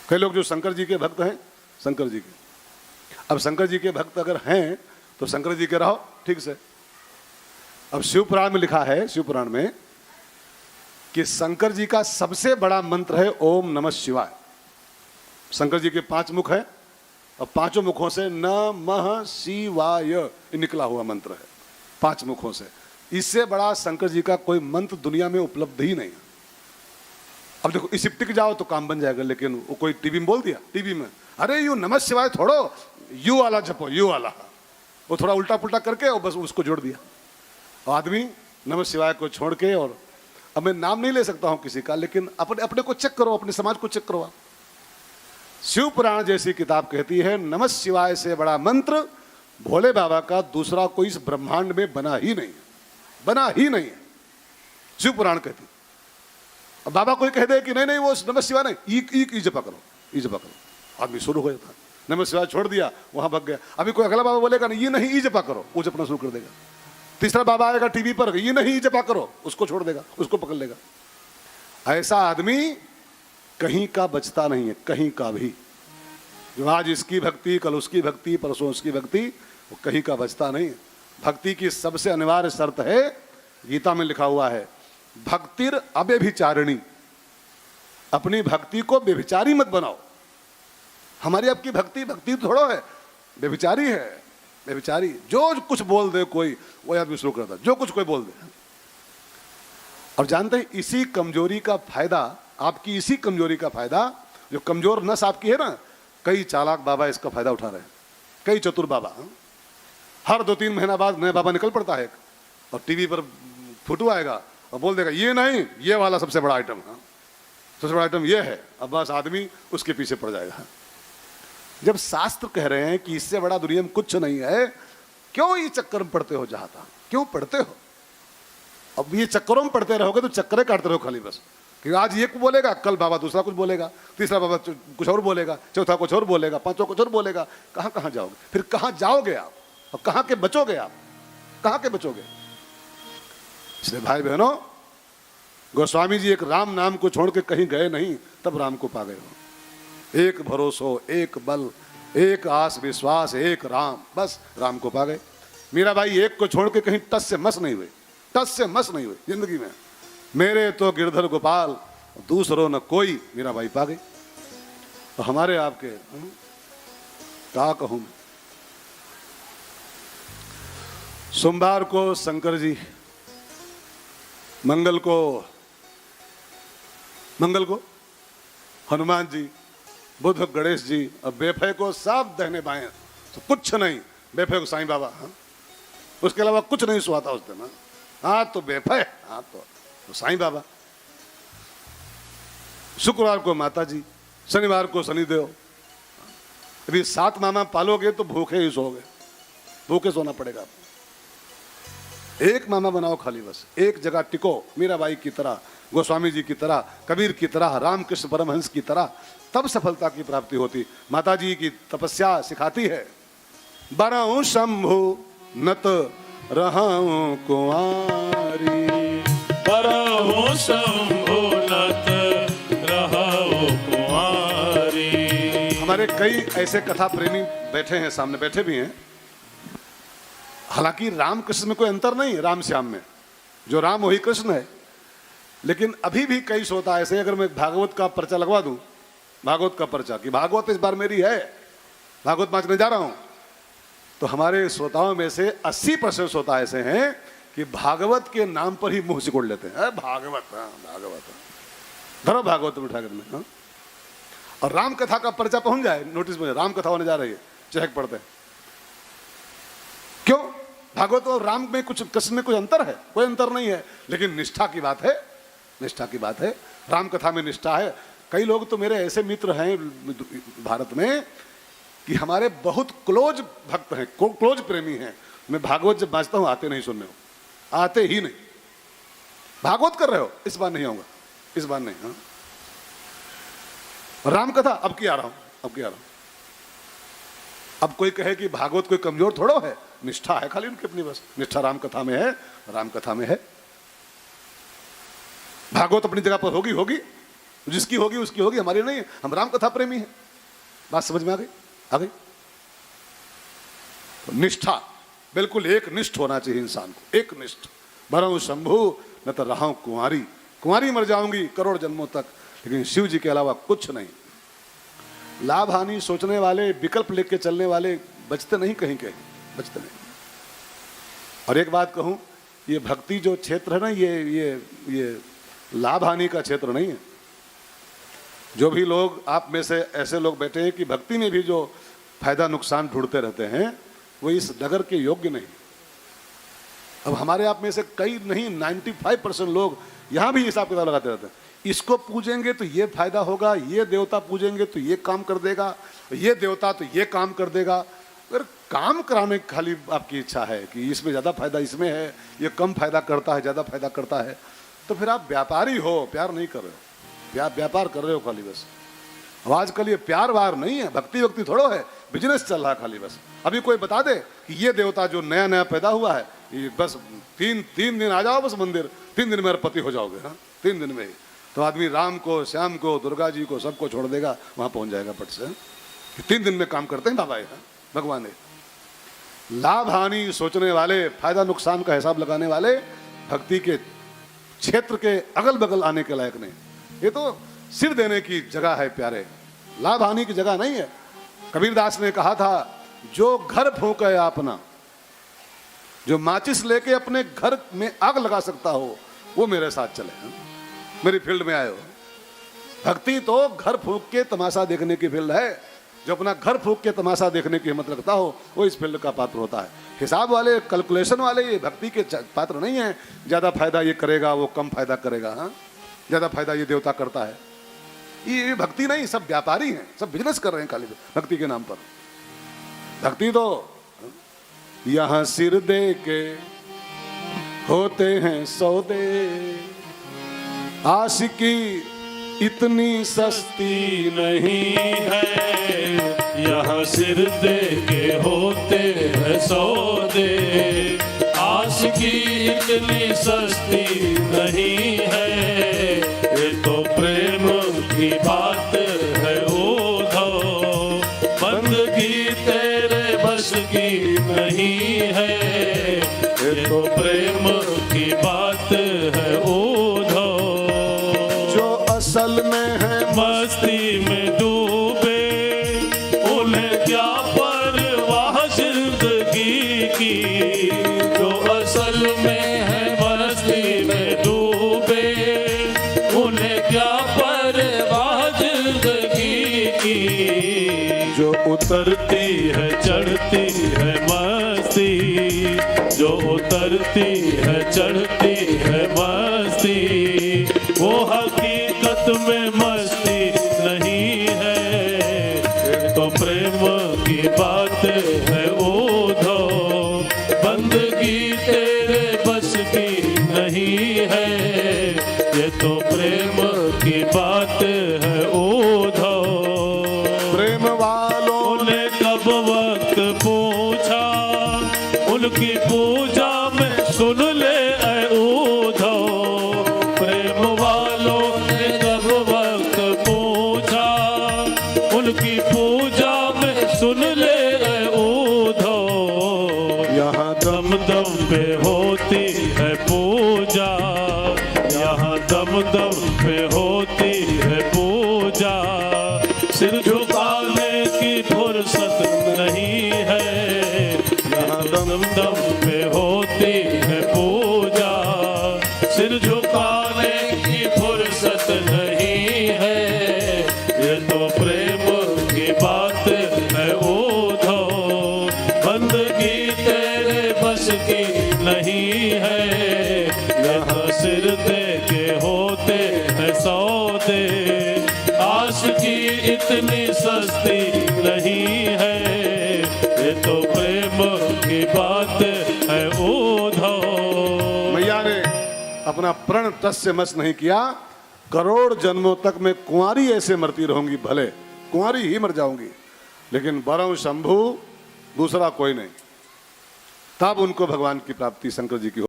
कई लोग जो शंकर जी के भक्त हैं, शंकर जी के, अब शंकर जी के भक्त अगर हैं तो शंकर जी के रहो ठीक से। अब शिव पुराण में लिखा है, शिव पुराण में, कि शंकर जी का सबसे बड़ा मंत्र है ओम नमः शिवाय। शंकर जी के 5 मुख है और 5 मुखों से नमः शिवाय निकला हुआ मंत्र है, 5 मुखों से। इससे बड़ा शंकर जी का कोई मंत्र दुनिया में उपलब्ध ही नहीं है। अब देखो, इसी टिक जाओ तो काम बन जाएगा, लेकिन वो कोई टीवी में बोल दिया, टीवी में, अरे यू नमः शिवाय छोड़ो, यू वाला जपो, यू वाला, वो थोड़ा उल्टा पुल्टा करके और बस उसको जोड़ दिया। और आदमी नमः शिवाय को छोड़ के, और अब मैं नाम नहीं ले सकता हूं किसी का, लेकिन अपने अपने को चेक करो, अपने समाज को चेक करो आप। शिव पुराण जैसी किताब कहती है नमः शिवाय से बड़ा मंत्र भोले बाबा का दूसरा कोई इस ब्रह्मांड में बना ही नहीं है, बना ही नहीं है, शिव पुराण कहती। अब बाबा कोई कह दे कि नहीं नहीं वो नमः शिवाय नहीं, ई जपा करो, ई जपा करो, आदमी शुरू हो जाता है। नमः शिवाय छोड़ दिया, वहां भग गया। अभी कोई अगला बाबा बोलेगा नहीं, ये नहीं ई जपा करो, वो जपना शुरू कर देगा। तीसरा बाबा आएगा टीवी पर, ये नहीं ई जपा करो, उसको छोड़ देगा, उसको पकड़ लेगा। ऐसा आदमी कहीं का बचता नहीं है, कहीं का भी। जो आज इसकी भक्ति, कल उसकी भक्ति, परसों उसकी भक्ति, वो कहीं का बचता नहीं है। भक्ति की सबसे अनिवार्य शर्त है, गीता में लिखा हुआ है, भक्तिर अव्यभिचारिणी। अपनी भक्ति को व्यभिचारी मत बनाओ। हमारी आपकी भक्ति भक्ति थोड़ा है, व्यभिचारी है, व्यभिचारी। जो कुछ बोल दे कोई, वो आदमी शुरू करता, जो कुछ कोई बोल दे। और जानते हैं, इसी कमजोरी का फायदा, आपकी इसी कमजोरी का फायदा, जो कमजोर नस आपकी है ना, कई चालाक बाबा इसका फायदा उठा रहे हैं, कई चतुर बाबा। हर 2-3 महीना बाद नया बाबा निकल पड़ता है, और टीवी पर फोटो आएगा और बोल देगा ये नहीं, ये वाला सबसे बड़ा आइटम है, सबसे बड़ा आइटम ये है। अब बस आदमी उसके पीछे पड़ जाएगा। जब शास्त्र कह रहे हैं कि इससे बड़ा दुनिया में कुछ नहीं है, क्यों ये चक्कर में पड़ते हो? जहां था क्यों पड़ते हो? अब ये चक्करों में पड़ते रहोगे तो चक्करे काटते रहो खाली बस, कि आज ये बोलेगा, कल बाबा दूसरा कुछ बोलेगा, तीसरा बाबा कुछ और बोलेगा, चौथा कुछ और बोलेगा, पांचवा कुछ और बोलेगा। कहां कहां जाओगे? फिर कहां जाओगे आप? और कहां के बचोगे आप? कहां के बचोगे? इसलिए भाई बहनों, गोस्वामी जी एक राम नाम को छोड़ के कहीं गए नहीं, तब राम को पा गए हो। एक भरोसो, एक बल, एक आस विश्वास, एक राम, बस राम को पा गए। मीरा भाई एक को छोड़ के कहीं टस से मस नहीं हुए, टस से मस नहीं हुए जिंदगी में। मेरे तो गिरधर गोपाल, दूसरों न कोई, मीरा भाई पा गई। तो हमारे आपके क्या कहूं। सोमवार को शंकर जी, मंगल को हनुमान जी, बुध गणेश जी, और बेफे को सब दहने बाएं, तो कुछ नहीं। बेफे को साईं बाबा, उसके अलावा कुछ नहीं सुहाता उस दिन। हाँ तो बेफे, हाँ तो साईं बाबा। शुक्रवार को माता जी, शनिवार को शनिदेव। अभी 7 मामा पालोगे तो भूखे ही सोओगे, भूखे सोना पड़ेगा आपको। एक मामा बनाओ खाली, बस एक जगह टिको, मीराबाई की तरह, गोस्वामी जी की तरह, कबीर की तरह, रामकृष्ण परमहंस की तरह, तब सफलता की प्राप्ति होती। माता जी की तपस्या सिखाती है, बरऊं शंभु नत रहूं कुंवारी, बरऊं शंभु नत रहूं कुंवारी। हमारे कई ऐसे कथा प्रेमी बैठे हैं, सामने बैठे भी हैं। हालांकि राम कृष्ण में कोई अंतर नहीं है, राम श्याम में, जो राम वही कृष्ण है। लेकिन अभी भी कई श्रोता ऐसे, अगर मैं भागवत का पर्चा लगवा दूं, भागवत का पर्चा कि भागवत इस बार मेरी है, भागवत बांटने जा रहा हूं, तो हमारे श्रोताओं में से 80% श्रोता ऐसे हैं कि भागवत के नाम पर ही मुंह सिकोड़ लेते हैं। भागवत, हाँ भागवत, धरो भागवत उठा कर में। और राम कथा का पर्चा पहुंच जाए नोटिस में, राम कथा होने जा रही है, चहक पड़ते हैं। क्यों? भागवत और राम में कुछ, कृष्ण में कुछ अंतर है? कोई अंतर नहीं है, लेकिन निष्ठा की बात है, निष्ठा की बात है। राम कथा में निष्ठा है। कई लोग तो मेरे ऐसे मित्र हैं भारत में कि हमारे बहुत क्लोज भक्त हैं, क्लोज प्रेमी हैं। मैं भागवत जब बाजता हूं आते नहीं सुनने हो, आते ही नहीं। भागवत कर रहे हो, इस बार नहीं आऊंगा, इस बार नहीं। हाँ राम कथा अब की आ रहा हूं, अब की आ रहा हूं। अब कोई कहे कि भागवत कोई कमजोर थोड़ो है, निष्ठा है खाली उनकी अपनी, बस निष्ठा राम कथा में है, राम कथा में है। भागवत अपनी जगह पर होगी होगी, जिसकी होगी उसकी होगी, हमारी नहीं है, हम राम कथा प्रेमी हैं। बात समझ में आ गई? आ गई? तो निष्ठा, बिल्कुल एक निष्ठ होना चाहिए इंसान को, एक निष्ठ। बरहु शंभु न तो रहा कुंवारी, कुंवारी मर जाऊंगी करोड़ जन्मों तक, लेकिन शिव जी के अलावा कुछ नहीं। लाभ हानि सोचने वाले, विकल्प लेके चलने वाले बचते नहीं, कहीं कहीं बचते नहीं। और एक बात कहूं, ये भक्ति जो क्षेत्र है ना, ये लाभ हानि का क्षेत्र नहीं है। जो भी लोग आप में से ऐसे लोग बैठे हैं कि भक्ति में भी जो फायदा नुकसान ढूंढते रहते हैं, वो इस नगर के योग्य नहीं। अब हमारे आप में से कई नहीं, 95% लोग यहाँ भी हिसाब किताब लगाते रहते हैं। इसको पूजेंगे तो ये फायदा होगा, ये देवता पूजेंगे तो ये काम कर देगा, ये देवता तो ये काम कर देगा। अगर काम कराने की खाली आपकी इच्छा है कि इसमें ज़्यादा फायदा इसमें है, ये कम फायदा करता है, ज़्यादा फायदा करता है, तो फिर आप व्यापारी हो, प्यार नहीं कर रहे हो। व्यापार कर रहे हो खाली बस। अब आजकल ये प्यार वार नहीं है, भक्ति वक्ति थोड़ो है, बिजनेस चल रहा है खाली बस। अभी कोई बता दे कि ये देवता जो नया नया पैदा हुआ है, ये बस तीन दिन आ जाओ बस मंदिर, 3 दिन में पति हो जाओगे। हाँ, 3 दिन में ही तो आदमी राम को, श्याम को, दुर्गा जी को, सबको छोड़ देगा, वहां पहुंच जाएगा पट से। 3 दिन में काम करते हैं बाबा, भगवान है। लाभ हानि सोचने वाले, फायदा नुकसान का हिसाब लगाने वाले भक्ति के क्षेत्र के अगल बगल आने के लायक नहीं। ये तो सिर देने की जगह है प्यारे, लाभ हानि की जगह नहीं है। कबीरदास ने कहा था, जो घर फूंके अपना, जो माचिस लेके अपने घर में आग लगा सकता हो, वो मेरे साथ चले, मेरी फील्ड में आए हो। भक्ति तो घर फूंक के तमाशा देखने की फील्ड है। जो अपना घर फूंक के तमाशा देखने की हिम्मत रखता हो, वो इस फील्ड का पात्र होता है। हिसाब वाले, कैलकुलेशन वाले ये भक्ति के पात्र नहीं है। ज्यादा फायदा ये करेगा, वो कम फायदा करेगा, हाँ, ज्यादा फायदा ये देवता करता है, ये भक्ति नहीं। सब व्यापारी हैं, सब बिजनेस कर रहे हैं खाली भक्ति के नाम पर। भक्ति तो यहां सिर दे के होते हैं सौदे, आशिकी इतनी सस्ती नहीं है, यहाँ सिर दे के होते हैं सौदे, आशिकी इतनी सस्ती नहीं है। ये तो प्रेम की बात है ओधो, बंदगी तेरे बस की नहीं है। ये तो प्रेम की बात है ओधो, जो असल में है मस्ती में डूबे, उन्हें क्या परवाह जिंदगी की। जो असल में है मस्ती में डूबे, उन्हें क्या परवाह जिंदगी की। जो उतरती है चढ़ती है मस्ती, जो उतरती है चढ़ती है मस्ती, वो हकीकत में मस्ती नहीं है। तो प्रेम की बात है ओधो, बंदगी तेरे बस की नहीं है। ये तो प्रेम की बात है ओधो। प्रेम वालों ने कब वक्त पूछा, उनकी पूजा में सुन ले ऐ ओधो। प्रेम वालों ने कब वक्त पूछा, उनकी पूजा में सुन ले ऐ ओधो। यहाँ दम दम पे होती है पूजा, यहाँ दम दम पे होती है पूजा। सिर झुकाने की फुर्सत नहीं है, यहाँ दम दम पे होती है पूजा। सिर झुकाने की फुर्सत नहीं है, ये तो प्रेम की बात है ओधो। बंदगी तेरे बस की नहीं है, यहाँ सिर दे के होते हैं सौदे। आशिकी इतनी सस्ती नहीं है, ये तो प्रेम की बात है ओधो। मैया ने अपना प्रण तस से मस नहीं किया। करोड़ जन्मों तक मैं कुंवारी ऐसे मरती रहूंगी, भले कुंवारी ही मर जाऊंगी, लेकिन बरहु शंभु, दूसरा कोई नहीं। तब उनको भगवान की प्राप्ति शंकर जी की